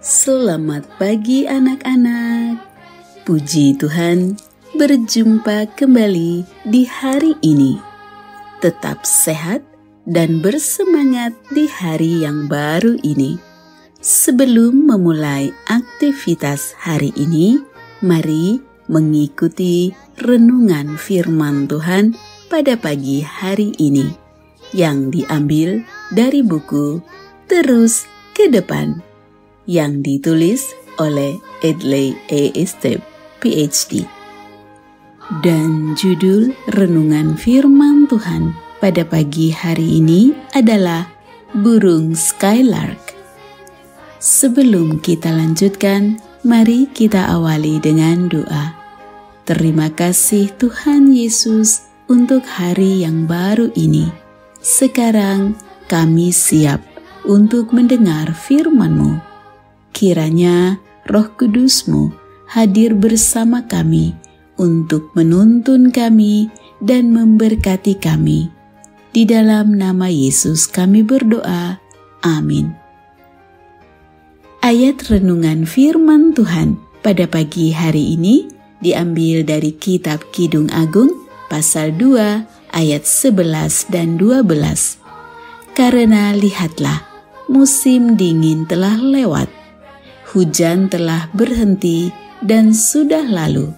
Selamat pagi anak-anak. Puji Tuhan, berjumpa kembali di hari ini. Tetap sehat dan bersemangat di hari yang baru ini. Sebelum memulai aktivitas hari ini, mari mengikuti renungan firman Tuhan pada pagi hari ini yang diambil dari buku Terus ke Depan yang ditulis oleh Adlai A. Estep, PhD. Dan judul renungan firman Tuhan pada pagi hari ini adalah Burung Skylark. Sebelum kita lanjutkan, mari kita awali dengan doa. Terima kasih Tuhan Yesus untuk hari yang baru ini. Sekarang kami siap untuk mendengar firman-Mu. Kiranya Roh Kudus-Mu hadir bersama kami untuk menuntun kami dan memberkati kami. Di dalam nama Yesus kami berdoa. Amin. Ayat renungan firman Tuhan pada pagi hari ini diambil dari kitab Kidung Agung pasal 2 ayat 11 dan 12. Karena lihatlah, musim dingin telah lewat. Hujan telah berhenti dan sudah lalu.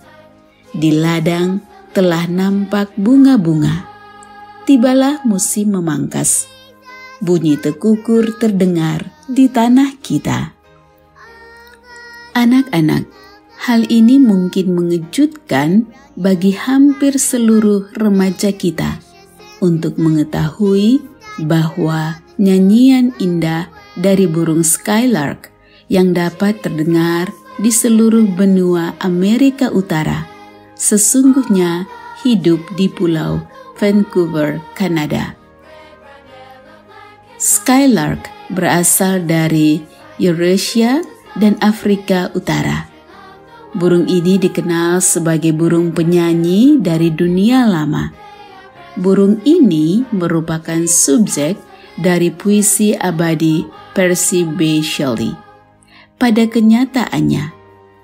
Di ladang telah nampak bunga-bunga. Tibalah musim memangkas. Bunyi tekukur terdengar di tanah kita. Anak-anak, hal ini mungkin mengejutkan bagi hampir seluruh remaja kita untuk mengetahui bahwa nyanyian indah dari burung Skylark yang dapat terdengar di seluruh benua Amerika Utara sesungguhnya hidup di Pulau Vancouver, Kanada. Skylark berasal dari Eurasia dan Afrika Utara. Burung ini dikenal sebagai burung penyanyi dari dunia lama. Burung ini merupakan subjek dari puisi abadi Percy B. Shelley. Pada kenyataannya,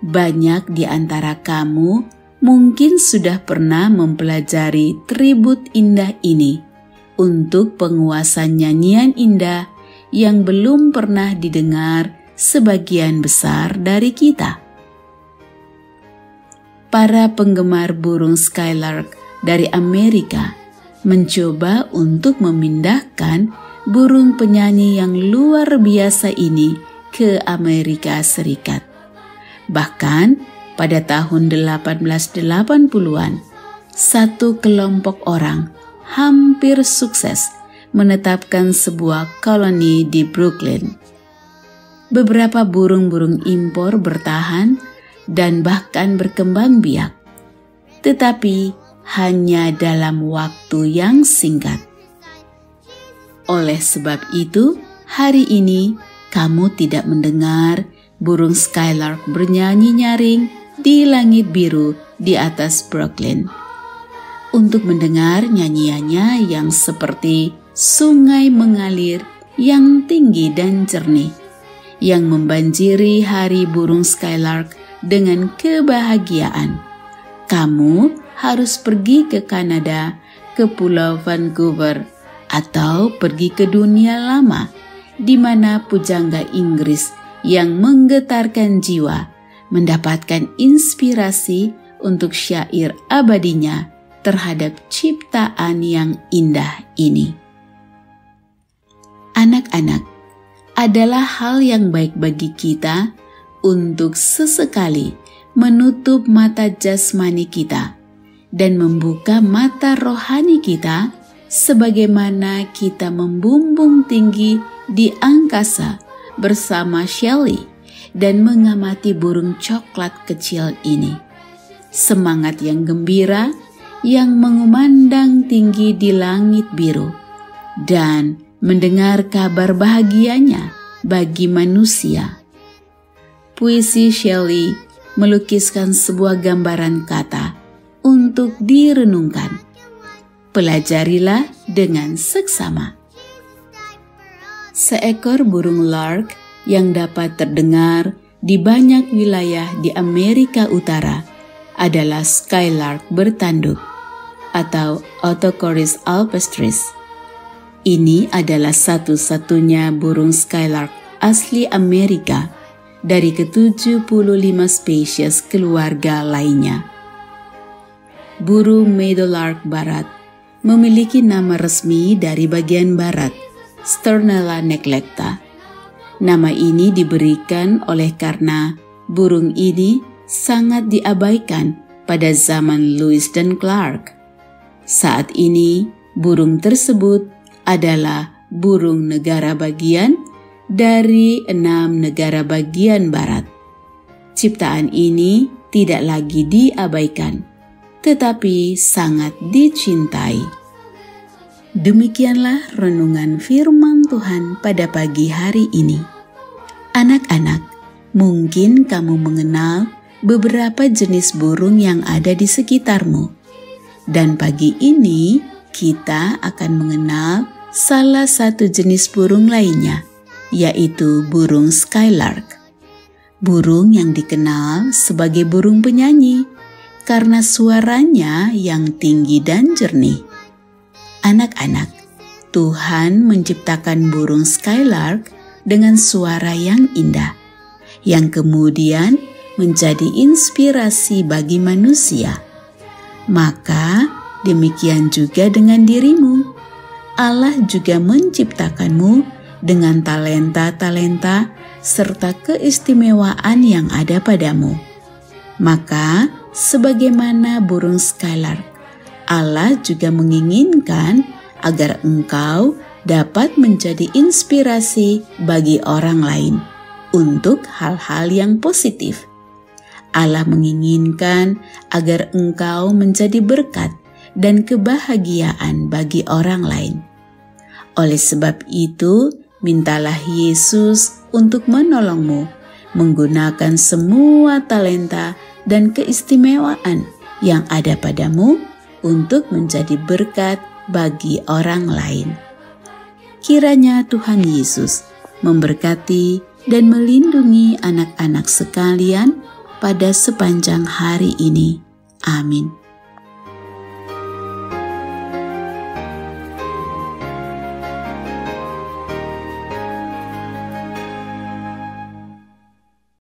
banyak di antara kamu mungkin sudah pernah mempelajari tribut indah ini untuk penguasa nyanyian indah yang belum pernah didengar sebagian besar dari kita. Para penggemar burung Skylark dari Amerika mencoba untuk memindahkan burung penyanyi yang luar biasa ini ke Amerika Serikat. Bahkan pada tahun 1880-an, satu kelompok orang hampir sukses menetapkan sebuah koloni di Brooklyn. Beberapa burung-burung impor bertahan dan bahkan berkembang biak, tetapi hanya dalam waktu yang singkat. Oleh sebab itu, hari ini kamu tidak mendengar burung Skylark bernyanyi nyaring di langit biru di atas Brooklyn. Untuk mendengar nyanyiannya yang seperti sungai mengalir yang tinggi dan jernih, yang membanjiri hari burung Skylark dengan kebahagiaan, kamu harus pergi ke Kanada, ke Pulau Vancouver, atau pergi ke dunia lama, di mana pujangga Inggris yang menggetarkan jiwa mendapatkan inspirasi untuk syair abadinya terhadap ciptaan yang indah ini. Anak-anak, adalah hal yang baik bagi kita untuk sesekali menutup mata jasmani kita dan membuka mata rohani kita sebagaimana kita membumbung tinggi di angkasa bersama Shelley dan mengamati burung coklat kecil ini. Semangat yang gembira yang mengumandang tinggi di langit biru dan mendengar kabar bahagianya bagi manusia. Puisi Shelley melukiskan sebuah gambaran kata untuk direnungkan. Pelajarilah dengan seksama. Seekor burung lark yang dapat terdengar di banyak wilayah di Amerika Utara adalah skylark bertanduk atau Autocorys alpestris. Ini adalah satu-satunya burung skylark asli Amerika dari ke-75 spesies keluarga lainnya. Burung meadowlark barat memiliki nama resmi dari bagian barat, Sturnella neglecta. Nama ini diberikan oleh karena burung ini sangat diabaikan pada zaman Lewis dan Clark. Saat ini, burung tersebut adalah burung negara bagian dari 6 negara bagian barat. Ciptaan ini tidak lagi diabaikan, tetapi sangat dicintai. Demikianlah renungan firman Tuhan pada pagi hari ini. Anak-anak, mungkin kamu mengenal beberapa jenis burung yang ada di sekitarmu. Dan pagi ini kita akan mengenal salah satu jenis burung lainnya, yaitu burung skylark. Burung yang dikenal sebagai burung penyanyi karena suaranya yang tinggi dan jernih. Anak-anak, Tuhan menciptakan burung skylark dengan suara yang indah, yang kemudian menjadi inspirasi bagi manusia. Maka demikian juga dengan dirimu. Allah juga menciptakanmu dengan talenta-talenta serta keistimewaan yang ada padamu. Maka sebagaimana burung skylark, Allah juga menginginkan agar engkau dapat menjadi inspirasi bagi orang lain untuk hal-hal yang positif. Allah menginginkan agar engkau menjadi berkat dan kebahagiaan bagi orang lain. Oleh sebab itu, mintalah Yesus untuk menolongmu menggunakan semua talenta dan keistimewaan yang ada padamu untuk menjadi berkat bagi orang lain. Kiranya Tuhan Yesus memberkati dan melindungi anak-anak sekalian pada sepanjang hari ini. Amin.